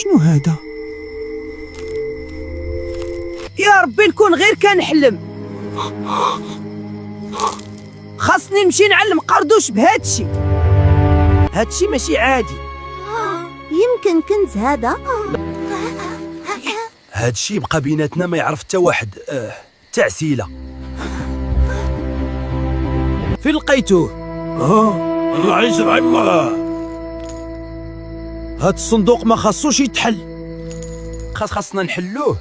شنو هذا؟ يا ربي نكون غير كنحلم. خاصني نمشي نعلم قردوش بهادشي. هادشي ماشي عادي. يمكن كنز هذا. هادشي بقى بيناتنا ما يعرف حتى واحد. تعسيله. فين لقيتوه؟ عايز نعيبها. هاد الصندوق ما خاصوش يتحل. خاصنا نحلوه.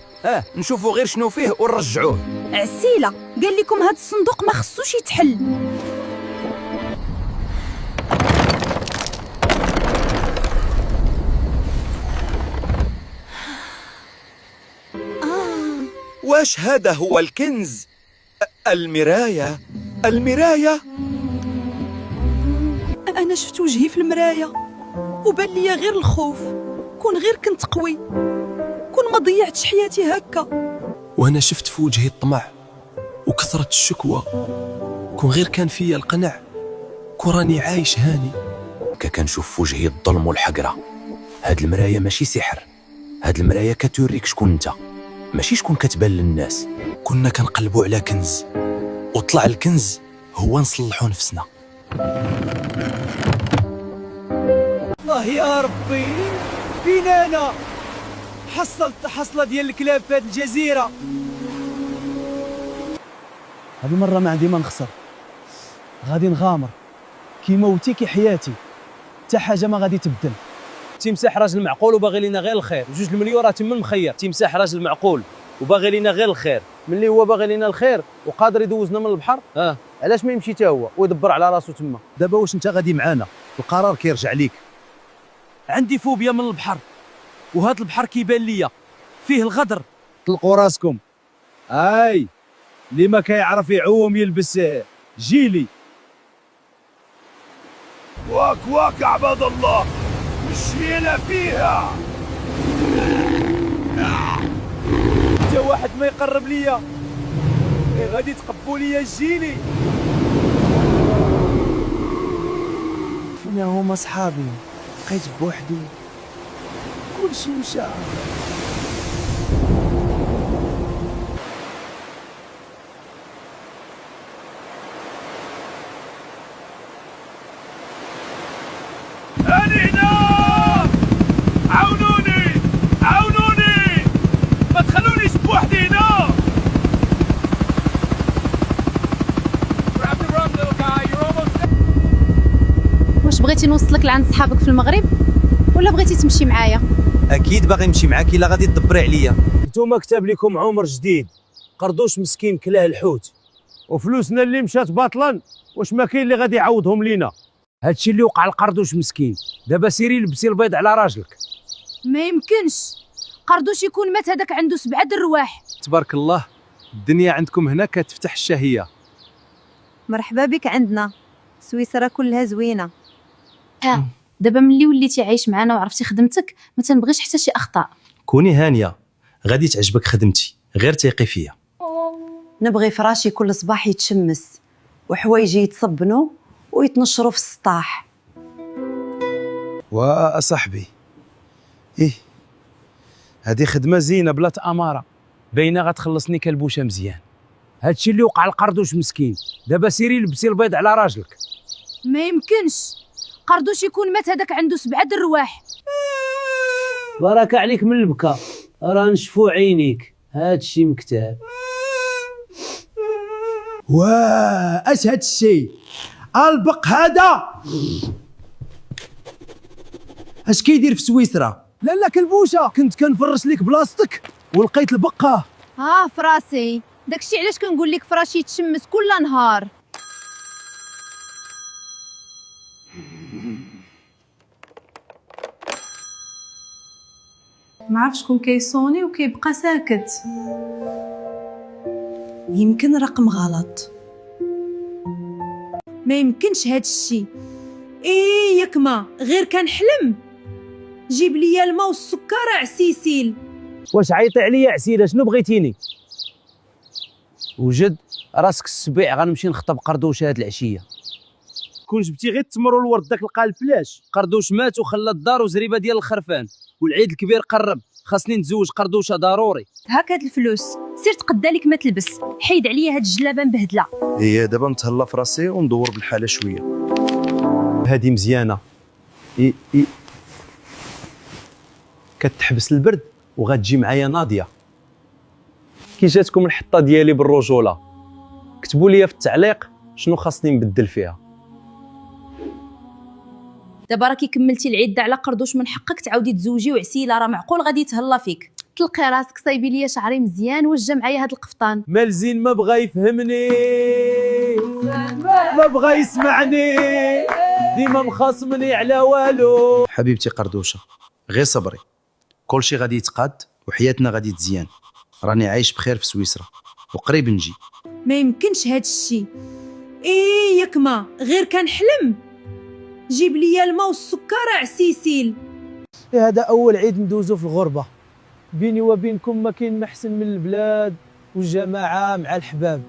نشوفوا غير شنو فيه ونرجعوه. عسيلة قال لكم هاد الصندوق ما خصوش يتحل. واش هذا هو الكنز؟ المراية. انا شفت وجهي في المرايه وبان ليا غير الخوف. كون غير كنت قوي، كون ما ضيعتش حياتي هكا. وانا شفت في وجهي الطمع وكثرة الشكوى. كون غير كان فيا القنع، كون راني عايش هاني. كنشوف في وجهي الظلم والحقرة. هاد المراية ماشي سحر، هاد المراية كتوريك شكون انت، ماشي شكون كتبان للناس. كنا كنقلبوا على كنز، وطلع الكنز هو نصلحوا نفسنا. الله يا ربي، فين انا؟ حصلت حصلة ديال الكلاب في هاد الجزيرة. هذه المرة ما عندي ما نخسر. غادي نغامر كي موتي كي حياتي، حتى حاجة ما غادي تبدل. تيمساح راجل معقول وباغي لينا غير الخير. 2 المليون راه تما مخير. تيمساح راجل معقول وباغي لينا غير الخير. ملي هو باغي لينا الخير وقادر يدوزنا من البحر، علاش ما يمشي حتى هو ويدبر على راسو تما؟ دابا واش انت غادي معانا؟ القرار كيرجع ليك. عندي فوبيا من البحر، وهاد البحر كيبان ليا فيه الغدر. طلقوا راسكم. اللي ما كيعرف يعوم يلبس جيلي. واك عباد الله، مشينا فيها. حتى واحد ما يقرب ليا، غادي تقبوا ليا الجيلي. فين هما صحابي؟ بقيت بوحدي، كلشي مشى. أنا هنا، عاونوني ما تخلونيش بوحدي هنا. واش بغيتي نوصلك لعند صحابك في المغرب ولا بغيتي تمشي معايا؟ اكيد باغي نمشي معاك الا غادي تدبري عليا. نتوما كتب لكم عمر جديد، قردوش مسكين كلاه الحوت، وفلوسنا اللي مشات باطلا واش ما كاين اللي غادي يعوضهم لينا. هادشي اللي وقع لقردوش مسكين. دابا سيري لبسي البيض على راجلك. ما يمكنش، قردوش يكون مات هذاك عنده 7 الرواح. تبارك الله، الدنيا عندكم هنا كتفتح الشهية. مرحبا بك عندنا، سويسرا كلها زوينة. دابا ملي وليتي عايش معنا وعرفتي خدمتك ما تنبغيش حتى شي اخطاء. كوني هانية، غادي تعجبك خدمتي، غير تيقي فيا. نبغي فراشي كل صباح يتشمس، وحوايجي يتصبنوا ويتنشروا في السطاح. وصاحبي هذه خدمة زينة بلا تأمارة، باينة غتخلصني كالبوشة مزيان. هادشي اللي وقع لقردوش مسكين. دابا سيري لبسي البيض على راجلك. ما يمكنش، قردوش يكون مات هذاك عنده 7 الرواح. بارك عليك من البكا، راه نشفو عينيك، هادشي مكتاب. اش هاد الشيء؟ البق هذا اش كيدير في سويسرا؟ لا كلبوشه، كنت كنفرش ليك بلاصتك ولقيت البقه. فراسي، داكشي علاش كنقول لك فراشي يتشمس كل نهار. ما عرف شكون كيصوني وكيبقى ساكت. يمكن رقم غلط. ما يمكنش هاد الشيء. ياك ما غير كنحلم. جيب لي الماء والسكر عسيسيل. واش عيطي عليا عسيله؟ شنو بغيتيني؟ وجد راسك السبيع، غنمشي نخطب قردوشه هاد العشيه. كون جبتي غير التمر والورد داك القالب بلاش. قردوش مات وخلى الدار وزريبه ديال الخرفان، والعيد الكبير قرب، خاصني نتزوج قردوشه ضروري. هاك هاد الفلوس، سير تقدا لك ما تلبس، حيد عليا هاد الجلابه مبهدله. هي دابا نتهلا في راسي وندور بالحاله شويه. هادي مزيانه، كتحبس البرد وغتجي معايا ناضيه. كي جاتكم الحطه ديالي بالرجوله؟ كتبوا لي في التعليق شنو خاصني نبدل فيها. دابا راكي كملتي العده على قردوش، من حقك تعاودي تزوجي وعسيله، راه معقول غادي يتهلا فيك. طلقي راسك، صايبي ليا شعري مزيان، وجه معايا هاد القفطان. مالزين ما بغى يفهمني، ما بغى يسمعني، ديما مخاصمني على والو. حبيبتي قردوشه، غير صبري، كلشي غادي يتقاد وحياتنا غادي تزيان. راني عايش بخير في سويسرا وقريب نجي. ما يمكنش هاد الشيء. ياك ما غير كان حلم. جيب لي الماء والسكر عسيسيل. هذا اول عيد ندوزو في الغربه، بيني وبينكم ما كاين محسن من البلاد والجماعه مع الحباب.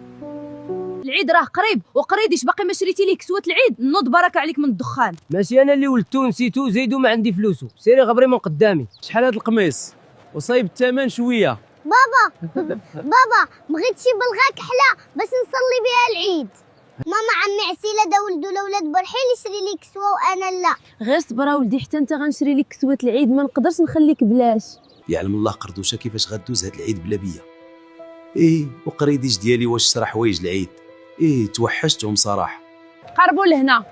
العيد راه قريب، وقريديش باقي ما شريتي لي كسوه العيد، نوض بركه عليك من الدخان. ماشي انا اللي ولدتو نسيتو زيدو ما عندي فلوسو، سيري غبري من قدامي. شحال هاد القميص؟ وصايب الثمن شويه. بابا بغيت شي بلغه كحله باش نصلي بها العيد. ماما عمي عسيله دا ولدو الاولاد برحيل يشري لي كسوه وانا لا. غير صبر ولدي حتى انت غنشري لك كسوه العيد، ما نقدرش نخليك بلاش. يعلم الله قردوشه كيفاش غدوز هاد العيد بلا بيا. وقريديش ديالي واش شرا حوايج العيد. توحشتهم صراحه. قربوا لهنا،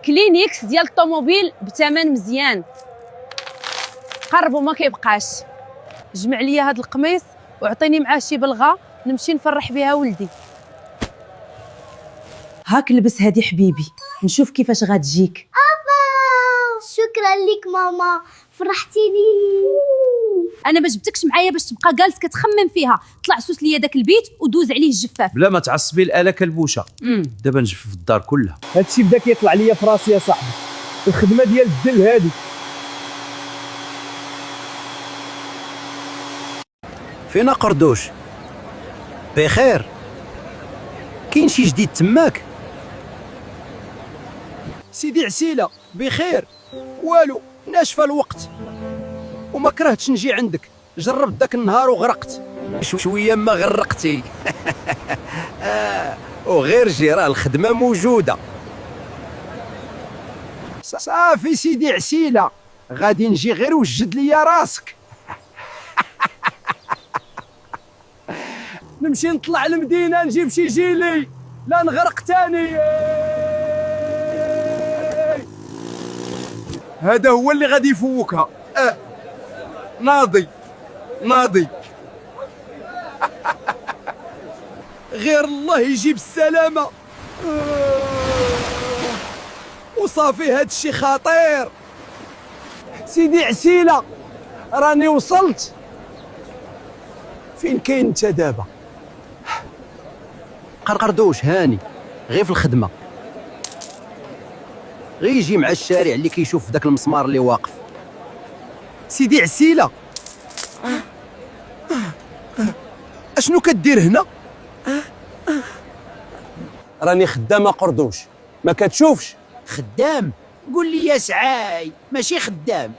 كلينيكس ديال الطوموبيل بثمن مزيان. قربوا ما كيبقاش. جمع لي هاد القميص وعطيني معاه شي بلغه نمشي نفرح بها ولدي. هاك لبس هادي حبيبي، نشوف كيفاش غتجيك. شكرا لك ماما، فرحتيني. انا ما جبتكش معايا باش تبقى جالس كتخمم فيها. طلع سوس ليا داك البيت ودوز عليه الجفاف. بلا ما تعصبي الاله كلبوشه. دابا نجف في الدار كلها. هادشي بدا كيطلع ليا في راسي يا صاحبي، الخدمه ديال الدل هادي. فينا قردوش؟ بخير؟ كاين شي جديد تماك؟ سيدي عسيله بخير؟ والو، ناشفه الوقت وما كرهتش نجي عندك. جربت داك النهار وغرقت. شويه ما غرقتي. وغير جي راه الخدمه موجوده. صافي سيدي عسيله، غادي نجي غير وجد ليا راسك. نمشي نطلع المدينه نجيب شي جيلي لا نغرق تاني. هذا هو اللي غادي يفوقها. ناضي غير الله يجيب السلامه. وصافي هاد الشي خطير. سيدي عسيله راني وصلت. فين كاين انت دابا؟ قردوش هاني غير في الخدمه، غير يجي مع الشارع اللي كيشوف داك المسمار اللي واقف. سيدي عسيله اشنو كدير هنا؟ راني خدامه قردوش، ما كتشوفش؟ خدام؟ قول لي يا سعاي ماشي خدام.